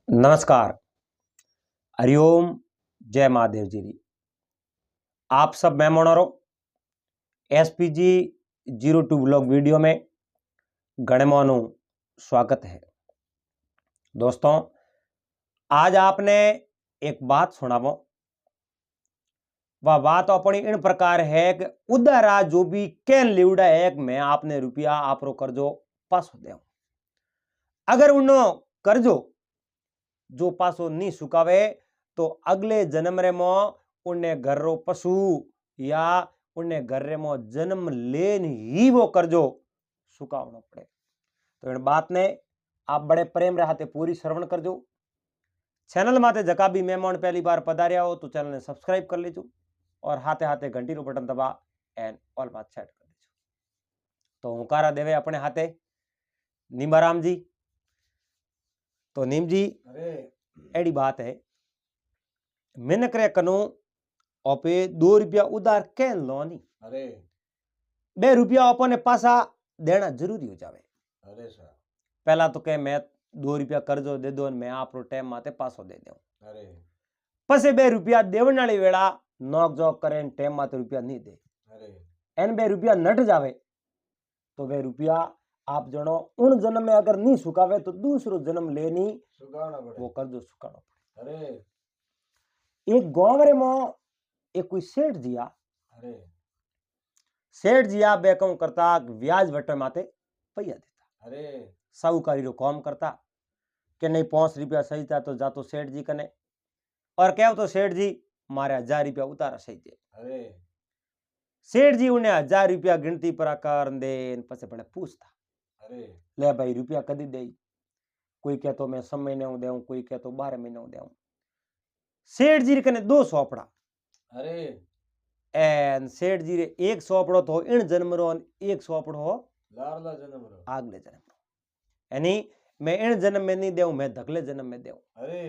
नमस्कार, हरिओम, जय महादेव जी। आप सब मेहमानों एसपीजी 02 ब्लॉग वीडियो में गणमानु स्वागत है। दोस्तों, आज आपने एक बात सुनावो। वह बात अपनी इन प्रकार है कि उधारा जो भी कैन लिवड़ा है कि मैं आपने रुपया आपरो कर्जो पासो देव। अगर उन्नो कर्जो जो पासो नहीं सुकावे तो अगले जन्म रे मो उन्हें घर रो पशु या उन्हें घर रे मो जन्म लेन ही वो कर्जो सुकावनो पड़े। तो इन बात ने आप बड़े प्रेम रे हाथे पूरी श्रवण करजो। चैनल माते जका भी मेहमान पहली बार पधार्या हो तो चैनल ने सब्सक्राइब कर लीजो और हाथे हाथे घंटी रो बटन दबा एंड ऑल बात सेट कर दीजो। तो हुंकारा देवे अपने हाथे नीमाराम जी। तो नीम जी एड़ी बात है, मिनक रे कनु ओपे 2 रुपया उधार कैन लो नी। अरे 2 रुपया अपने पासा देना जरूरी हो जावे। अरे सर पहला तो कहे मैं 2 रुपया कर्जो दे दो मैं आपरो टाइम माते पासो दे दूं। अरे पसे 2 रुपया देवण वाली वेला नॉक जॉक करे टाइम माते रुपया नहीं दे। अरे एन 2 रुपया नट जावे तो 2 रुपया आप जणो उन जन्म में अगर नहीं सुकावे तो दूसरो जन्म लेनी सुगाना पड़े वो कर्जो सुकानो पड़े। अरे एक गांव रे में एक कोई सेठ जिया। अरे सेठ जिया बेकम करता ब्याज वटे माते पैया देता। अरे साहूकारी रो काम करता कि नहीं 5 रुपया सही था तो जातो सेठ जी कने और कहो तो सेठ जी मारे 1000 रुपया उतारा सही दे। अरे सेठ जी उन्हें 1000 रुपया गिनती पर कर दे पसे बड़े पूछता अरे ले भाई रुपया कदी दे। कोई कहतो मैं 6 महीने हूं देऊं, कोई कहतो 12 महीने हूं देऊं। सेठ जी कने 2 सौपड़ा अरे एन सेठ जी रे एक सौपड़ो तो इन जन्म रो एक सौपड़ो हो लाडला जन्म रो आगले जन्म रो। यानी मैं इन जन्म में नहीं देऊं मैं धगले जन्म में देऊं। अरे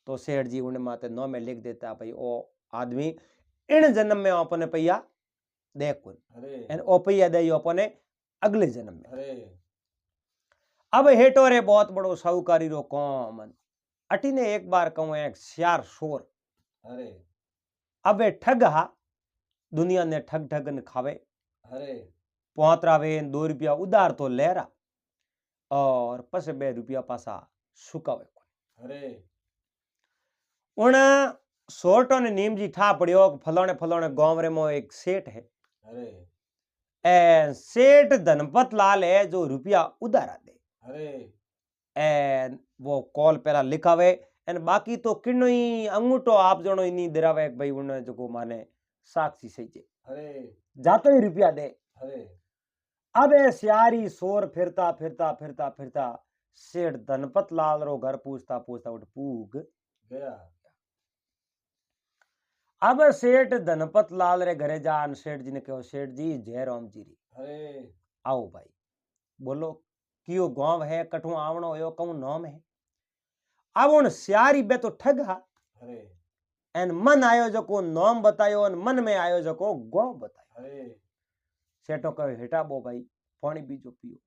तो सेठ जी उन्हें माते नौ में लिख देता भाई ओ आदमी इन जन्म में अपने पैया दे कुन अरे एन ओ पैया दे अपने अगले जन्म में। अरे अब हेटो रे बहुत बड़ो साहूकारी रो काम अटी ने एक बार कहूं एक श्यार शोर। अरे अब ठग हा दुनिया ने ठग ठग न खावे अरे पहुंचरावे 2 रुपया उधार तो लेरा और पसे 2 रुपया पासा सुकावे। अरे उन सोटो ने नीम जी ठा पड़ियो फलाने फलाने गांव रे मो एक सेठ है। अरे ए सेठ धनपत लाल है जो रुपया उधारा दे। अरे एन वो कॉल पहला लिखावे एन बाकी तो किन्नो ही अंगूठो आप जणो ही नहीं दिरावे भाई उन्हें जो माने साक्षी सही जे अरे जातो ही रुपया दे। अरे अब ए सियारी शोर फिरता फिरता फिरता फिरता सेठ धनपत लाल रो घर पूछता पूछता उठ पूग गया अब सेठ धनपत लाल रे घरे जान सेठ जी ने कहो सेठ जी जय राम जी री अरे आओ भाई बोलो कियो गांव है कठू आवणो यो कहूं नाम है। अब उन सियारी बे तो ठग हा अरे एन मन आयोजको नाम बतायो और मन में आयोजको गांव बतायो। अरे सेठो कहो हेटा बो भाई पानी बीजो पियो।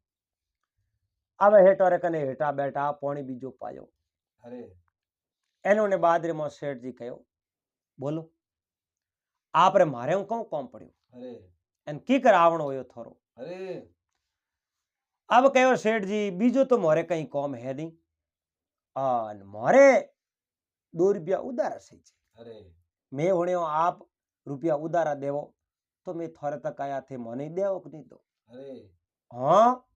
अब हेटो रे कने हेटा बैठा पानी बीजो पायो। अरे एनोने बाद रे मो सेठ जी कहो बोलो आप रे मारे हूं कहूं कौन पड़ियो अरे एन की कर आवणो होयो थोरो। अरे अब कहो सेठ जी बीजो तो मोरे कहीं कौम है नहीं और मोरे 2 रुपया उधारा सही छे। अरे मैं होने आप रुपया उधारा देवो तो मैं थोड़े तक आया थे मोने देवो कि नहीं दो। अरे हाँ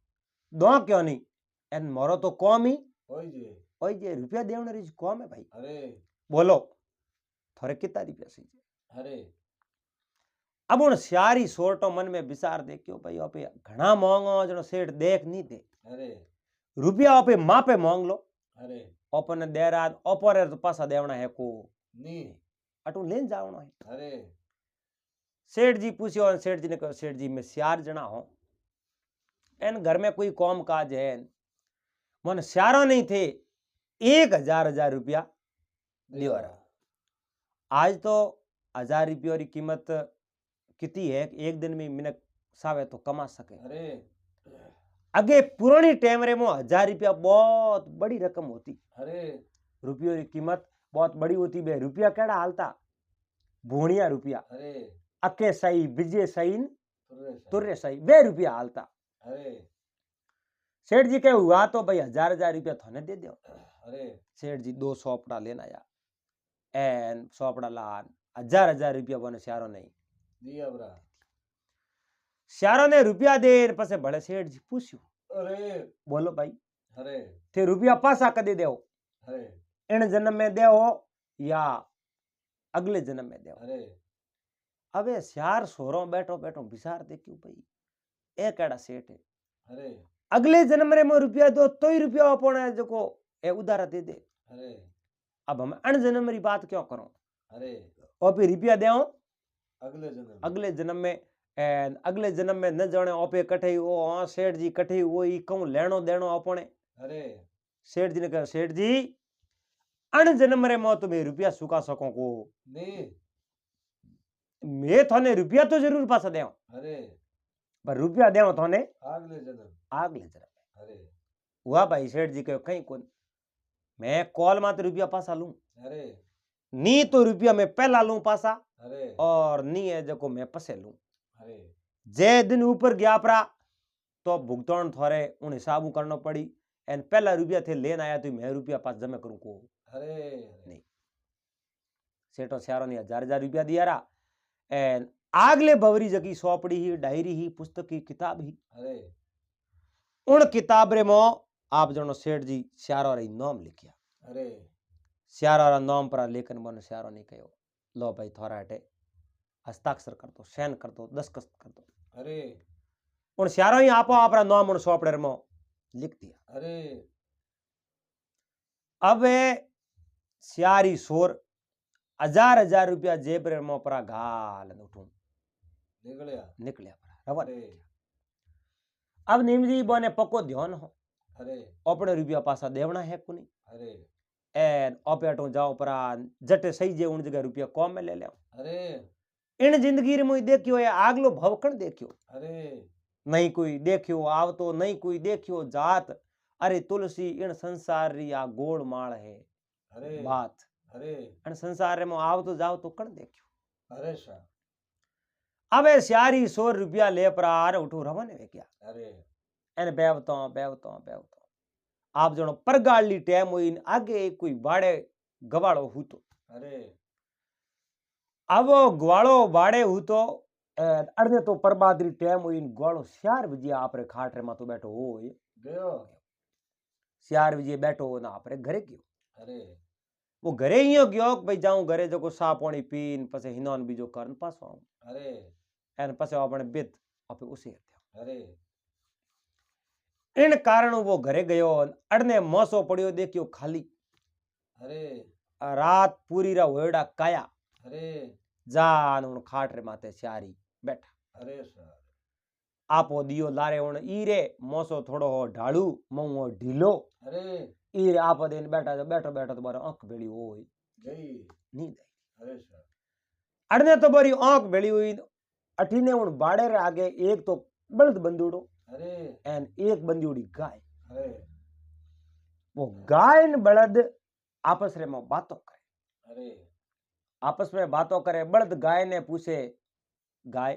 दो क्यों नहीं एन मोरो तो कौम ही होई जे रुपया देवने री कौम है भाई। अरे बोलो थोड़े कितना रुपया सही छे। अरे अब उन सियारी सोटो मन में विचार दे क्यों भाई आपे घना मांगो जनो सेठ देख नहीं दे अरे रुपया आपे मापे मांग लो अरे ओपन देरा ओपर तो पासा देवना है को नी अटू लेन जावना है। अरे सेठ जी पूछियो और सेठ जी ने कहा सेठ जी मैं सियार जना हूं एन घर में कोई कौम काज है मन सियारा नहीं थे 1000 रुपया दिवारा। आज तो 1000 रुपया की कीमत कितनी है एक दिन में मिनक सावे तो कमा सके। अरे अगे पुरानी टाइम रे मो 1000 रुपया बहुत बड़ी रकम होती। अरे रुपये की कीमत बहुत बड़ी होती है। रुपया केड़ा हालता भूणिया रुपया अरे अके सही विजय सही तुर्रे तुर्रे सही 2 रुपया हालता। अरे सेठ जी के हुआ तो भाई 1000 रुपया थाने दे दो। अरे सेठ जी 2 सोपड़ा लेना या एन सोपड़ा लान 1000 रुपया बने श्यारो नहीं दिया बरा श्यारो ने रुपया दे पसे भले सेठ जी पूछ्યું अरे बोलो भाई अरे ते रुपया पासा कदे देओ अरे इन जन्म में देओ या अगले जन्म में देओ। अरे अबे श्यार सोरो बैठो बैठो विचार दे क्यों भाई ए केड़ा सेठ है अरे अगले जन्म रे में रुपया दो तो ही रुपया अपने जको ए उधार दे दे। अरे अब हम अण जन्म री बात क्यों करो अरे ओपे रुपया देओ अगले जन्म में अगले जन्म में न जाने ओपे कठे ओ हाँ सेठ जी कठे वो ही कहूं लेनो देनो अपने। अरे सेठ जी ने कहा सेठ जी अण जन्म रे में तुम्हें रुपया चुका सको को नहीं मैं थाने रुपया तो जरूर पासा देव अरे पर रुपया देव थाने अगले जन्म अगले जन्म अरे हुआ भाई सेठ जी कहो कहीं कौन मैं कॉल मात्र रुपया पासा लूं अरे नी तो रुपया मैं पहला लूं पासा अरे और नी है जको मैं पसे लूं। अरे जे दिन ऊपर गया परा तो भुगतान थारे उन हिसाब करना पड़ी एन पहला रुपया थे लेन आया तो मैं रुपया पास जमा करूं को अरे नहीं सेठो श्यारो ने 1000 रुपया दिया रा एन आगले बवरी जगी सोपड़ी ही डायरी ही पुस्तक ही किताब ही अरे उन किताब रे मो आप जनो सेठ जी श्यारो रे नाम लिखिया। अरे श्यारो रा नाम पर लेखन बन श्यारो ने कहो लो भाई थोड़ा हटे हस्ताक्षर कर दो सैन कर दो दस्तखत कर दो। अरे उन श्यारो ही आपो आपरा नाम उन सोपड़े रे मो लिख दिया। अरे अब श्यारी सोर 1000 रुपया जेब रे मो परा गाल उठूं निकलिया परा रवन। अरे अब नीम जी बोने पक्को ध्यान हो अरे अपने रुपया पासा देवना है कुनी अरे एन ऑपेटो जाओ परा जटे सही जे उन जगह रुपया कम में ले ले। अरे इन जिंदगी रे मुई देखियो ये आगलो भवकण देखियो अरे नहीं कोई देखियो आवतो नहीं कोई देखियो जात अरे तुलसी इन संसार री आ गोड़ माल है अरे बात अरे इन संसार रे मो आवतो जाओ तो कण देखियो। अरे सा अबे श्यारी 100 रुपया ले परार उठो रवन वे क्या अरे एन बेवतो आप जनो परगाली टाइम हुई आगे कोई बाड़े गवाड़ो हूतो अरे अब ग्वाड़ो बाड़े हूतो अड़ने तो परबादरी टाइम हुई ग्वाड़ो 4 बजे आपरे खाट रे मातो बैठो हो गयो 4 बजे बैठो ना आपरे घरे गयो। अरे वो घरे ही गयो भाई जाऊं घरे जको सा पानी पीन पसे हिनोन बीजो करन पासो आऊं अरे एन पसे अपने बित आपे उसे अरे इन कारण वो घरे गयो अड़ने मोसो पड़ियो देखियो खाली अरे रात पूरी रा होड़ा काया अरे जान उन खाट रे माते श्यारी बैठा अरे सा आपो दियो लारे उन ईरे मोसो थोड़ो हो ढालू मऊ हो ढीलो अरे ईरे आप दिन बैठा बैठो बैठो तो बारे आंख बेड़ी होई गई नींद आई अरे सा अड़ने तो बारी आंख बेड़ी हुई अठीने उन बाड़े रे आगे एक तो बलद बंदूड़ो अरे एन एक बंदूड़ी गाय अरे वो गाय न बलद आपस रे में बातों करे अरे आपस में बातों करे बलद गाय ने पूछे गाय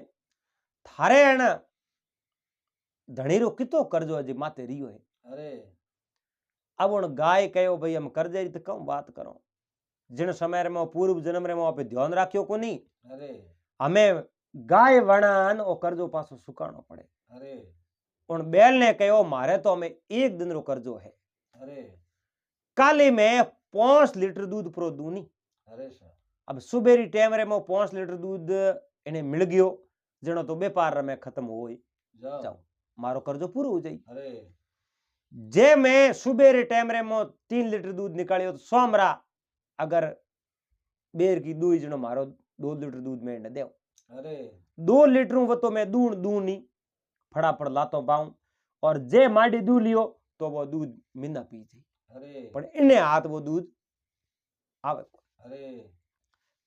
थारे है ना धणीरो कितो कर्जो अजी माते रियो है। अरे अब उन गाय कहो भाई हम कर्जे तो कम बात करो जिन समय में पूर्व जन्म रे पे ध्यान राख्यो को नहीं अरे हमें गाय वणान ओ कर्जो पासो सुकानो पड़े। अरे उन बैल ने कहो मारे तो हमें 1 दिन रो कर्जो है अरे काली में 5 लीटर दूध प्रो दूनी। अरे सा अब सुबेरी टाइम रे में 5 लीटर दूध इन्हें मिल गयो जनो तो व्यापार में खत्म हो जाओ मारो कर्जो पूरो हो जाई। अरे जे मैं सुबेरे टाइम रे में 3 लीटर दूध निकालियो तो सोमरा अगर बेर की 2 जनो मारो 2 लीटर दूध में न देव अरे 2 लीटर वो तो मैं दूनी फटाफट लातो पाऊं और जे माडी दू लियो तो वो दूध मिंदा पी थी अरे पर इन्हें हाथ वो दूध आवे। अरे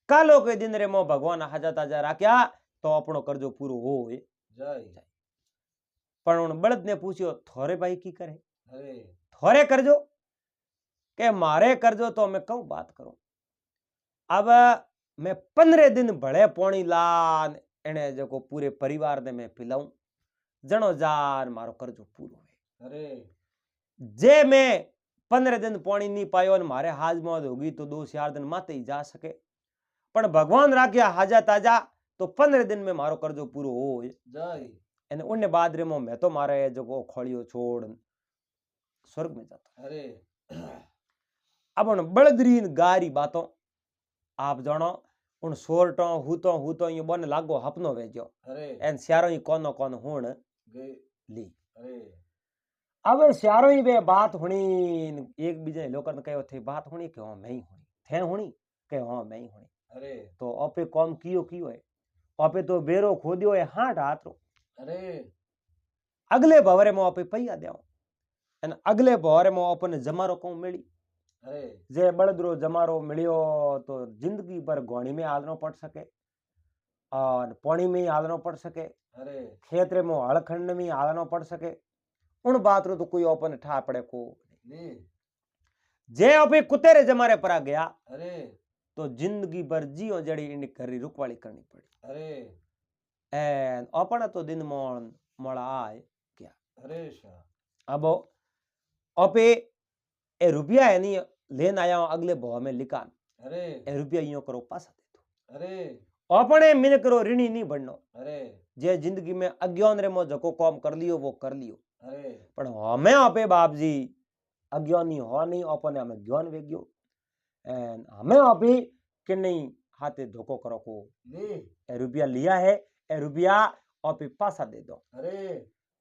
कालो के दिन रे मो भगवान हाजा ताजा राख्या तो अपनो कर्जो पूरो हो जाय पर उन बळद ने पूछ्यो थोरे भाई की करे अरे थोरे कर्जो કે મારે કરજો તો मैं कहूं बात करूं अब मैं 15 दिन भले पानी लान एने जो पूरे परिवार ने मैं पिलाऊं जनो जार मारो करजो पूरो है अरे जे मैं 15 दिन पानी नहीं पायो ने मारे हाज मौज होगी तो 2-4 दिन माते ही जा सके पण भगवान राख्या हाजा ताजा तो 15 दिन में मारो करजो पूरो हो जाई અને ઉન્ને બાદ રે मैं तो मारे जो खोलियो छोड़ स्वर्ग में जाता अरे अब उन बड़दरीन गारी बातों आप जानो उन सोरटो हूतो ये बन लागो हपनो वेजो अरे एन स्यारो ही कोनो कोन हुण गई ली अरे अब स्यारो ही बे बात हुणी एक बीजे लोकन कहो थे बात हुणी के हां मैं ही हुणी थे हुणी के हां मैं ही हुणी अरे तो अपे कॉम कियो है अपे तो बेरो खोदियो है हाट हाथरो अरे अगले भवरे मो अपे पैया देओ અને અગલે ભોરે માં આપણને જમારો કહું મળી अरे જે બળદરો જમારો મળ્યો તો જિંદગી ભર ઘોણી में હાલનો પડ શકે और पानी में हालनो पड़ सके अरे खेतरे में हड़खंड में हालनो पड़ सके उन बात रो तो कोई अपन ठा पड़े को नी जे अपे कुतेरे जमारे परा गया अरे तो जिंदगी भर जियो जड़ी इन घरी रुकवाली करनी पड़ी अरे एन अपन तो दिन मोन मोड़ा आए क्या अरे शा अब अपे ए रुपया है नहीं लेन आया हूं अगले भाव में लिकान अरे ए रुपया यूं करो पासा दे दो अरे अपने मिन करो ऋणी नहीं बननो अरे जे जिंदगी में अज्ञान रे मो जको काम कर लियो वो कर लियो अरे पण हमें आपे बाप जी अज्ञानी हो नहीं अपने हमें ज्ञान वे गयो एंड हमें आपे कि नहीं हाथे धोखो करो को नी ए रुपया लिया है ए रुपया आपे पासा दे दो अरे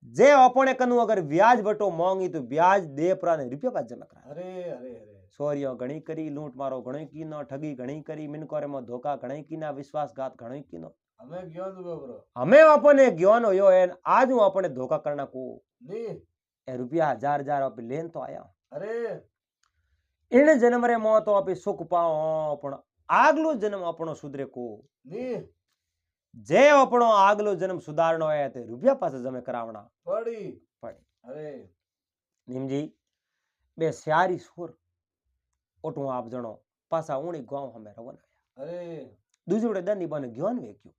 जे अपने कनु अगर ब्याज बटो मांगी तो ब्याज दे प्राने रुपया पास जमा करा अरे अरे अरे चोरियों घणी करी लूट मारो घणो कीनो ठगी घणी करी मिनकोरे में धोखा घणी कीना विश्वासघात घणो कीनो हमें ज्ञान दो ब्रो हमें अपने ज्ञान होयो है आज हूँ अपने धोखा करना को नी ए रुपया हजार हजार आप लेन तो आया अरे इन जन्म रे मो तो आप सुख पाओ पण आगलो जन्म अपनो सुधरे को नी जे अपनो आगलो जन्म सुधारनो है ते रुपया पास जमे करावना पड़ी पड़े अरे नीम जी बे स्यारी सुर ओटू आप जणो पासा उणी गांव हमें रवन आया अरे दूजोड़े दनी बने ज्ञान वे क्यों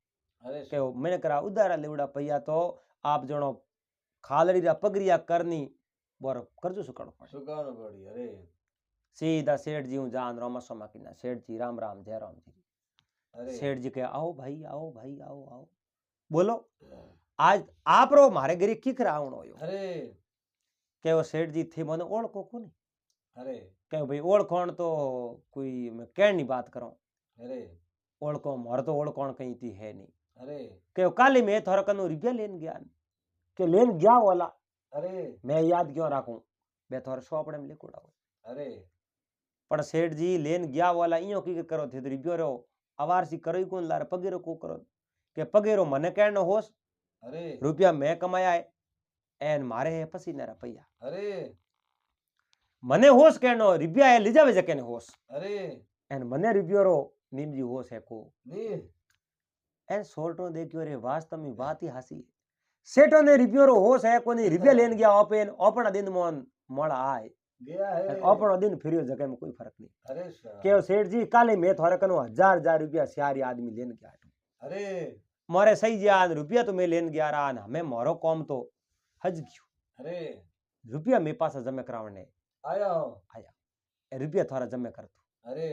अरे के मैंने करा उदारा लेवड़ा पैया तो आप जणो खालड़ी रा पगरिया करनी बोर करजो सुकाणो पड़े सुकानो पड़ी अरे सीधा सेठ जी हूं जान रामा सोमा किना सेठ जी राम राम जय राम जी अरे सेठ जी के आओ भाई आओ भाई आओ आओ बोलो आज आप रो मारे घरे किकरा आवणो होयो अरे के वो सेठ जी थे मने ओळखो कोनी अरे के भाई ओळखोण तो कोई मैं कहनी बात करो अरे ओळखो मार तो ओळखोण कहीं थी है नहीं अरे के काली में थोड़ा कनु रुपया लेन गया के लेन गया वाला अरे मैं याद क्यों राखूं बे थोड़ा सोपड़े में लिखोड़ा अरे पण सेठ जी लेन गया वाला इयो की करो थे रुपयो रो अवारसी करो ही कोन लारे पगेरो को करो के पगेरो मने कहनो होश अरे रुपया मैं कमाया है एन मारे है पसीना रा पैया अरे मने होश कहनो रुपया है लीजावे जके ने होश अरे एन मने रुपयो रो नीम जी होश है को नी एन सोल्टो देखियो रे वास्तव में बात ही हसी है सेठो ने रुपयो रो होश है कोनी रुपया लेन गया ओपेन ओपना दिन मोन मोड़ा आए गया है ओपनो दिन फिरियो जगह में कोई फर्क नहीं अरे शा के सेठ जी काले मैं थोड़ा कनु हजार हजार रुपया सियारी आदमी लेन गया अरे मारे सही जी रुपया तो मैं लेन गया रहा हमें मारो कॉम तो हज गयो अरे रुपया मेरे पास जमे करावने आया ए रुपया थोड़ा जमे कर तू अरे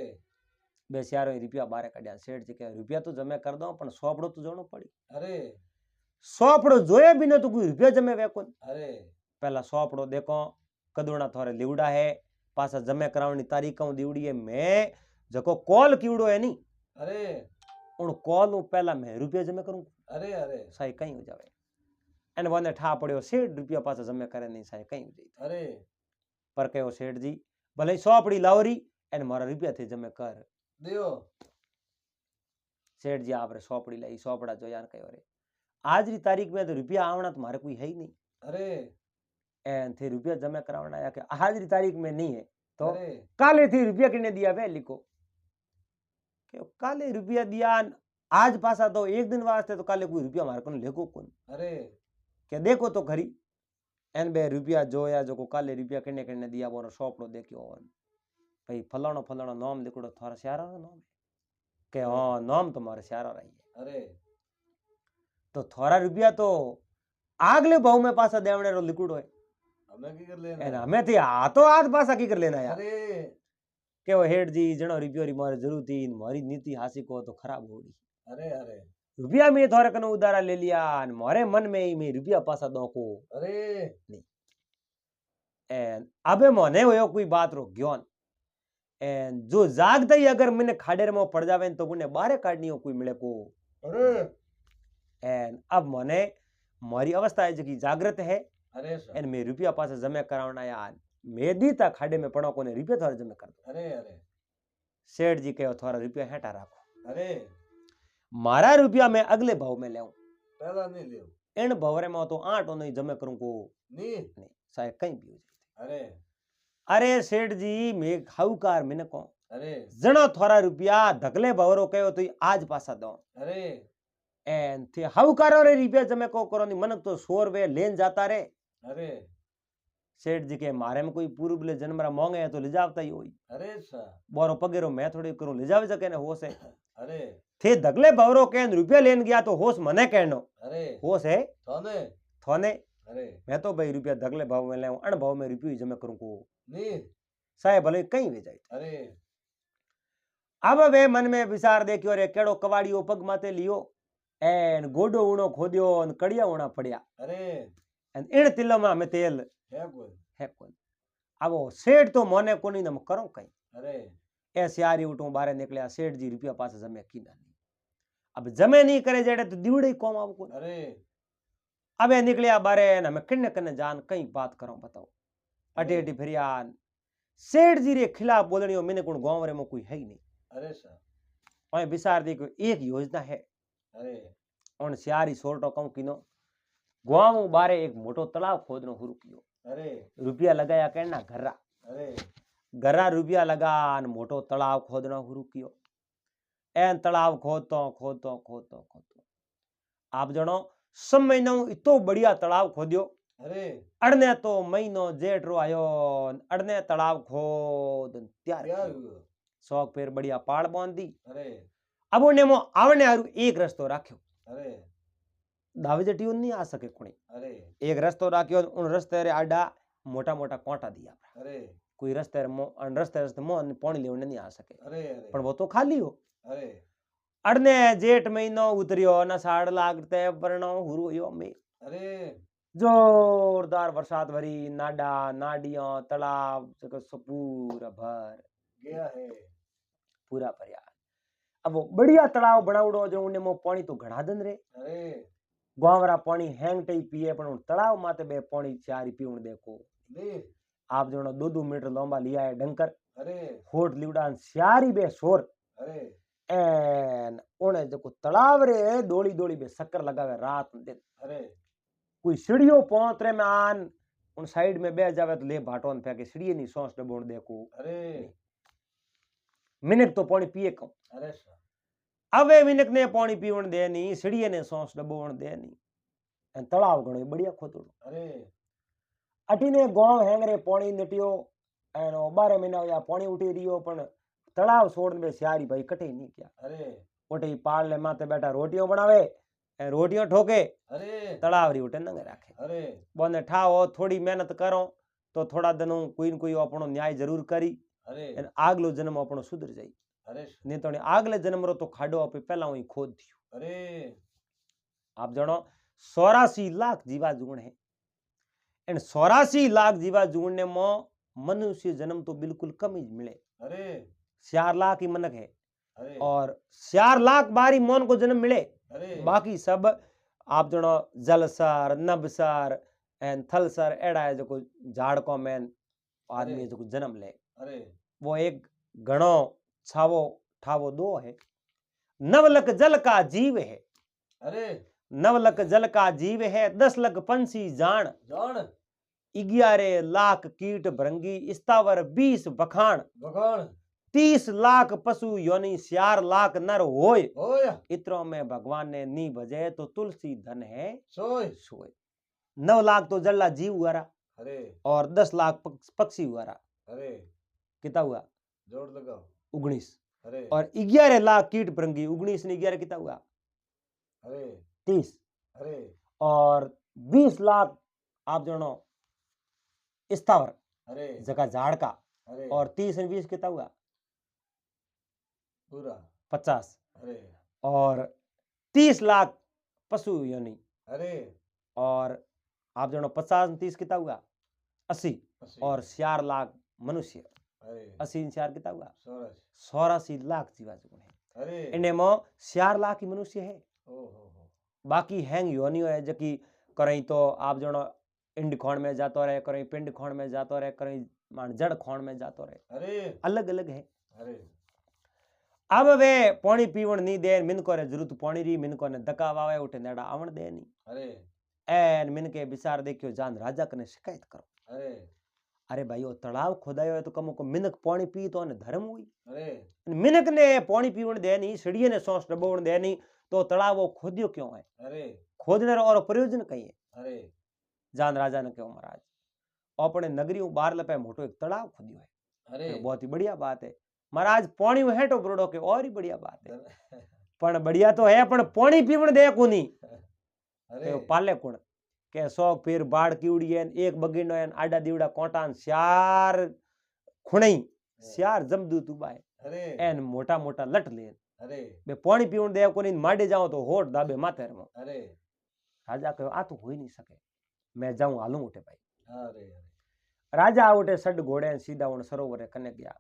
बे सियारो रुपया बारे काढ्या सेठ जी के रुपया तो जमे कर दो पण सोपड़ो तो जोनो पड़ी अरे सोपड़ो जोए बिना तो कोई रुपया जमे वे कोन अरे पहला सोपड़ो देखो कदुणा थोड़े लिवड़ा है पासा जमे करावनी तारीख दीवड़ी है मैं जको कॉल कीवड़ो है नी अरे उन कॉल पहला मैं रुपया जमे करूं अरे अरे साई कहीं हो जावे एन वने ठा पड़ियो सेठ रुपया पासा जमे करे नहीं साई कहीं हो जाई अरे पर कहो सेठ जी भले सोपड़ी लावरी एन मारा रुपया थे जमे कर दियो सेठ जी आपरे सोपड़ी लाई सोपड़ा जो यार कहो रे आज री तारीख में तो रुपया आवना तुम्हारे कोई है ही नहीं अरे एन थे रुपया जमे करावना या कि आज री तारीख में नहीं है तो अरे काले थी रुपया किने दिया वे लिखो के काले रुपया दिया आज पासा तो एक दिन वास्ते तो काले कोई रुपया मारे को लेको कौन अरे के देखो तो खरी एन बे रुपया जो या जो को काले रुपया किने किने दिया बोरो सोपड़ो देखियो भाई फलाणो फलाणो नाम लिखड़ो थारा श्यारा रो नाम है के हाँ नाम तुम्हारे श्यारा रही है अरे तो थारा रुपया तो આગલે ભાવ में पासा देवणे रो लिखड़ो है हमें की कर लेना एन है? हमें थी आ तो आज पासा की कर लेना यार अरे के वो हेड जी जणो रुपयो री मारे जरूर थी मारी नीति हासी को तो खराब होगी अरे अरे रुपया में थोड़े कनो उधारा ले लिया और मारे मन में ही मैं रुपया पासा दो को अरे नहीं एन अबे मोने होयो कोई बात रो ज्ञान एन जो जागते ही अगर मैंने खाडेर में पड़ जावे तो मुने बारे काटनी हो कोई मिले को अरे एन अब मोने मारी अवस्था है जो कि जागृत है अरे सर एन मैं रुपया पास जमे करावना यार मैं दी था खाडे में पड़ो कोने रुपया थोड़ा जमे कर दो अरे अरे सेठ जी कहो थोड़ा रुपया हेठा राखो अरे मारा रुपया मैं अगले भाव में ले पहला नहीं लियो इन भवरे में तो 8 नहीं जमे करूं को नहीं नहीं शायद कहीं भी हो जाए अरे अरे सेठ जी मैं खाऊकार मैंने को अरे जणो थोड़ा रुपया धकले भवरो कहो तो आज पासा दो अरे एन थे हाउकारो रे रुपया जमे को करो नी मनक तो 100 रुपया लेन जाता रे अरे सेठ जी के मारे में कोई पूर्व ले जन्मरा मांगे है तो ले जावता ही होई अरे सर बोरो पगेरो मैं थोड़ी करूं ले जावे सके ने होश है अरे थे धगले भवरो के रुपया लेन गया तो होश मने कहनो अरे होश है थाने थोने अरे मैं तो भाई रुपया धगले भाव में ले अण भाव में रुपया जमे करूं को नहीं साहेब भले कहीं वे जाए अरे अब वे मन में विचार देखियो रे केड़ो कवाड़ियो पग माते लियो एन गोडो ऊणो खोद्यो न कड़िया ऊणा पड़िया अरे एन इन तिलो में हमें तेल है कोई है कोई अब वो सेठ तो मोने कोनी नम करो कहीं अरे ए सियारी उठूं बारे निकलिया सेठ जी रुपया पास जमे की नहीं अब जमे नहीं करे जेड़े तो दिवड़े ही कौम अब को अरे अब ए निकलिया बारे न हमें किन्ने कन्ने जान कहीं बात करो बताओ अटे अटी फिरिया सेठ जी रे खिलाफ बोलनी हो मैंने कोण गांव रे में कोई है ही नहीं अरे सर और विचार दी कोई एक योजना है अरे और सियारी सोरटो कहूं किनो गांव बारे एक मोटो तालाब खोदनो शुरू कियो अरे रुपया लगाया कहना घर्रा अरे घरा रुपया लगा न मोटो तालाब खोदना शुरू कियो एन तालाब खोदतो खोदतो खोदतो खोदतो आप जणो सब महीनो इतो बढ़िया तालाब खोद्यो अरे अड़ने तो महीनो जेठ रो आयो अड़ने तालाब खोद त्यार क्या कियो। हुआ शौक फिर बढ़िया पाड़ बांध दी अरे अब उन्हें मो आवने हारू एक रस्तो राख्यो अरे दावे जटियो नहीं आ सके कोणी अरे एक रस्तो राख्यो उन रस्ते रे आडा मोटा मोटा कोटा दिया अरे कोई रस्ते रे अन रस्ते रस्ते मो पानी लेवने नहीं आ सके अरे अरे पर वो तो खाली हो अरे अड़ने जेठ महीनो उतरियो न साड़ लागते बरणो हुरो यो में अरे जोरदार बरसात भरी नाडा नाडियां तालाब पूरा भर गया है पूरा भरिया अब वो बढ़िया तालाब बनावड़ो जो उन्हें मो पानी तो घड़ा दिन रे अरे गांवरा पानी हैंग टई पिए पण तालाब माते बे पानी चारी पीवण देखो नहीं आप जणो 2-2 मीटर लंबा लिया है डंकर अरे होट लिवडान स्यारी बे शोर अरे एन ओने जको तालाब रे डोली डोली बे शक्कर लगावे रात दिन अरे कोई सीढ़ियों पहुंचरे में आन उन साइड में बह जावे तो ले भाटो न फेंके सीढ़ी नहीं सौंस डबोण देखो अरे मिनक तो पानी पिए कम अरे सर अब ए मिनक ने पानी पीवण दे नहीं सीढ़ी ने सौंस डबोण दे नहीं एन तालाब घणो बढ़िया खोदड़ो अरे अटीने गांव हेंगरे पानी नटियो एन 12 महीना या पानी उठी रियो पण तालाब छोड़न बे स्यारी भाई कटे नहीं क्या अरे ओटे पाल ले माथे बैठा रोटियों बनावे रोटियों ठोके अरे तालाब री उठे नंगे राखे अरे बोने ठाओ थोड़ी मेहनत करो तो थोड़ा दिनों कोई न कोई अपनो न्याय जरूर करी अरे एन आगलो जन्म अपनो सुधर जाई अरे नहीं तो आगले जन्म रो तो खाडो आपे पहला ही खोद दियो अरे आप जणो 84 लाख जीवा जुगण है एन 84 लाख जीवा जुगण मो मनुष्य जन्म तो बिल्कुल कम ही मिले अरे 4 लाख ही मनक है अरे और 4 लाख बारी मोन को जन्म मिले अरे बाकी सब आप जणो जलसर नबसर एन थलसर एड़ा है जो झाड़ को मैन आदमी अरे। जो जन्म ले अरे वो एक घणो छावो ठावो दो है नवलक जल का जीव है अरे नवलक जल का जीव है 10 लाख पंछी जान जान 11 लाख कीट भृंगी स्थावर 20 बखान भगवान 30 लाख पशु योनि 4 लाख नर होय ओया इतरों में भगवान ने नी बजे तो तुलसी धन है सोय सोय 9 लाख तो जल्ला जीव हुआ अरे और 10 लाख पक्षी हुआ अरे कितना हुआ जोड़ लगाओ 19 अरे और 11 लाख कीट परंगी 19 ने 11 कितना हुआ अरे 30 अरे और 20 लाख आप जानो स्थावर अरे जगह झाड़ का अरे और 30 और 20 कितना हुआ पूरा 50 अरे और 30 लाख पशु योनि अरे और आप जानो 50 और 30 कितना हुआ 80 अस्सी और 4 लाख मनुष्य अरे 80 और 4 कितना हुआ सोरस 84 लाख जीवा जुगुण है अरे इन्हें में 4 लाख ही मनुष्य है ओ हो बाकी हैंग योनियो है जबकि कहीं तो आप जानो इंड खोण में जातो रहे कहीं पिंड खोण में जातो रहे कहीं मान जड़ खोण में जातो रहे अरे अलग अलग है अरे अब वे पानी पीवण नहीं दे मिनको रे जरूरत पानी री मिनको ने धक्का वावे उठे नेड़ा आवण दे नहीं अरे एन मिनके विचार देखियो जान राजा कने शिकायत करो अरे अरे भाई वो तालाब खोदायो है तो कमो को मिनक पानी पी तो ने धर्म हुई अरे मिनक ने पानी पीवण दे नहीं सीढ़िए ने सांस डबोवण दे नहीं तो तालाब वो खोदियो क्यों है अरे खोदने रो और प्रयोजन कई है अरे जान राजा ने कहो महाराज अपने नगरी बाहर लपे मोटो एक तालाब खोदियो है अरे तो बहुत ही बढ़िया बात है महाराज पानी में हेठो बरोडो के और ही बढ़िया बात है पण बढ़िया तो है पण पानी पीवण दे कोनी अरे पाले कोण के 100 फिर बाढ़ कीवड़ी है एक बगीनो है आडा दीवड़ा कोटान चार खुणई चार जमदूत उबा है अरे एन मोटा मोटा लट ले अरे बे पानी पीवण दे कोनी माडे जाओ तो होठ दाबे माथे रमो अरे राजा कहो आ तो हो ही नहीं सके मैं जाऊं हालूं उठे भाई अरे राजा उठे सड घोड़े सीधा उन सरोवर कने गया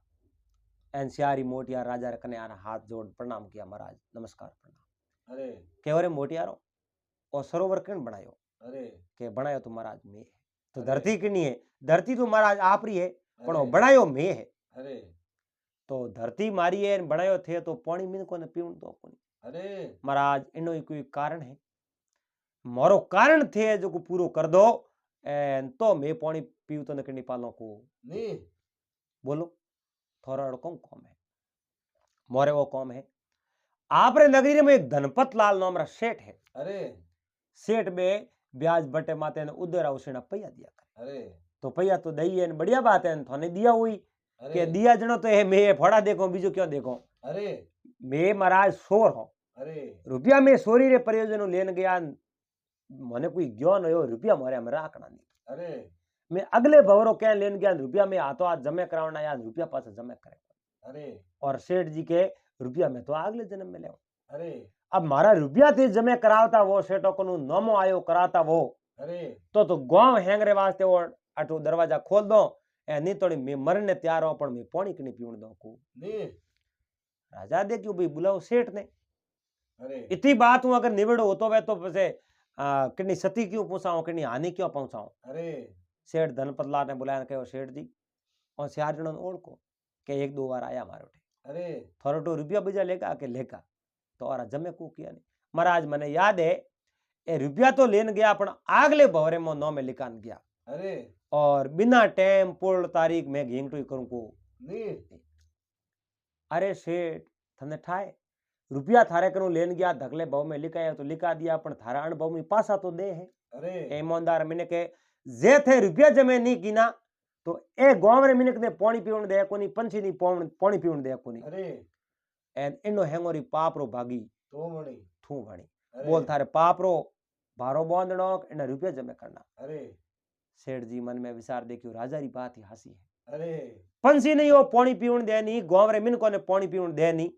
एन सियारी मोटिया राजा रे कने आना हाथ जोड़ प्रणाम किया महाराज नमस्कार प्रणाम अरे केवरे मोटियारो और सरोवर किन बनायो अरे के बनायो तो महाराज मैं तो अरे। धरती किनी है धरती तो महाराज आप री है पण वो अरे बनायो मैं है अरे तो धरती मारी है बनायो थे तो पानी मिन को ने पीवण दो कोनी अरे महाराज इनो ही कोई कारण है मारो कारण थे जो को पूरो कर दो एन तो मैं पानी पीव तो नकनी पालो को नहीं बोलो थोड़ा कौन कौम है मोरे वो कौम है आपरे नगरी में एक धनपत लाल नाम रा सेठ है अरे सेठ में ब्याज बटे माते ने उधर उसेना पैया दिया करे अरे तो पैया तो दई है बढ़िया बात है थाने दिया हुई अरे के दिया जनो तो है मैं फड़ा देखो बीजो क्यों देखो अरे मैं महाराज सोर हो अरे रुपया में सोरी रे प्रयोजन लेन गया मने कोई ज्ञान हो रुपया मारे हम राखना नहीं अरे मैं अगले भवरो क्या लेन गया रुपया में हाथों हाथ जमे करावना या रुपया पास जमे करे अरे और सेठ जी के रुपया में तो अगले जन्म में ले अरे अब मारा रुपया थी जमे करावता वो सेठो को नोमो आयो कराता वो अरे तो गांव हेंगरे वास्ते वो अटो दरवाजा खोल दो ए नहीं तो मैं मरने तैयार हो पण मैं पानी कनी पीवण दो को नहीं राजा दे क्यों भाई बुलाओ सेठ ने अरे इतनी बात हूं अगर निबड़ हो तो वे तो वैसे कितनी सती क्यों पहुंचाऊं कितनी हानि क्यों पहुंचाऊं अरे सेठ धनपतलाल ने बुलाया कहो सेठ जी और चार जनों ओढ़ को के एक दो बार आया मारे उठे अरे थोड़ा तो रुपया बीजा लेगा के लेगा तो और जमे को किया नहीं महाराज मने याद है ए रुपया तो लेन गया पण आगले भवरे में नौ में लिखान गया अरे और बिना टाइम पूर्ण तारीख में घिंगटू करूं को नहीं अरे सेठ थने ठाए रुपया थारे करू लेन गया धगले भाव में लिखाया तो लिखा दिया पण थारा अनुभव में पासा तो दे है अरे ईमानदार मिने के जे थे रुपया जमे नहीं कीना तो ए गांव रे मिनक ने पानी पीवण दे कोनी पंछी नी पानी पीवण दे कोनी अरे एन इनो हेंगोरी पाप रो भागी तो मणि थू भाणी अरे बोल थारे पाप रो भारो बांधणो इने रुपया जमे करना अरे सेठ जी मन में विचार देखियो राजा री बात ही हसी है अरे पंछी नहीं हो पानी पीवण दे नहीं गांव रे मिनको ने पानी पीवण दे नहीं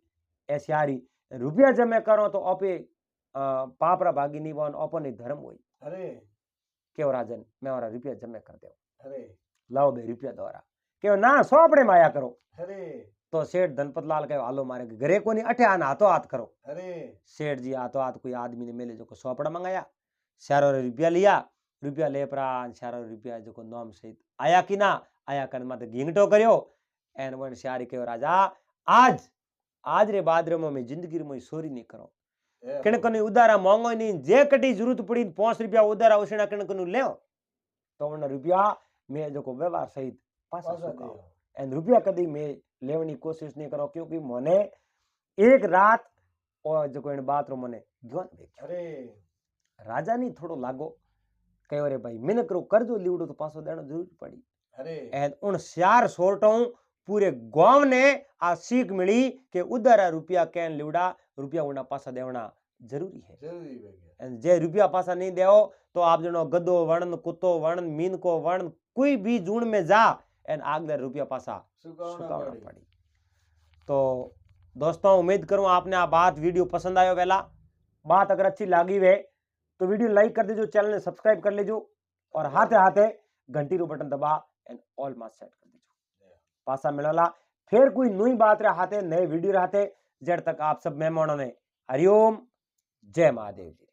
ऐसी यारी रुपया जमे करो तो अपे पाप रा भागी नहीं वन अपन ही धर्म होई अरे केव राजन मैं और रुपया जमे कर दे अरे लाओ बे रुपया द्वारा केव ना सोपड़े माया करो अरे तो सेठ धनपतलाल कहो हालो मारे घरे को नहीं अठे आना हाथों हाथ करो अरे सेठ जी हाथों हाथ कोई आदमी ने मेले जो को सोपड़ा मंगाया सारो रुपया लिया रुपया ले परा सारो रुपया जो नाम सहित आया कि ना आया कर माते घींगटो करियो एन वन सारी कहो राजा आज आज रे बाद रे मैं जिंदगी में सोरी नहीं करो किन कनु उधारा मांगो नहीं जे कटी जरूरत पड़ी 5 रुपया उधारा उसेना किन कनु ले तो उन रुपया मैं जो व्यवहार सहित पासा चुकाओ एन रुपया कदी मैं लेवनी कोशिश नहीं करो क्योंकि मने एक रात और जो इन बात रो मने ज्ञान देख्यो अरे राजा नहीं थोड़ो लागो कहो रे भाई मिन करो कर्जो लीवड़ो तो पासो देनो जरूर पड़ी अरे एन उन 4 सोरटों पूरे गांव ने आ सीख मिली कि उधारा रुपया कैन लीवड़ा रुपया उना पासा देवना जरूरी है। जरूरी है। जे रुपया पासा नहीं देओ तो आप जनो गधो वर्ण कुत्तो वर्ण मीन को वर्ण कोई भी जून में जा एन आगले रुपया पासा सुकावना पड़ी। तो दोस्तों उम्मीद करूं आपने आ बात वीडियो पसंद आयो। वेला बात अगर अच्छी लगी वे तो वीडियो लाइक कर दीजिए, चैनल ने सब्सक्राइब कर लीजिए और हाथे हाथे घंटी रो बटन दबा एंड ऑल मास सेट कर दीजिए। पासा मिलला फिर कोई नई बात रहाते नए वीडियो रहते जड़ तक आप सब मेहमानों ने हरिओम जय महादेव जी।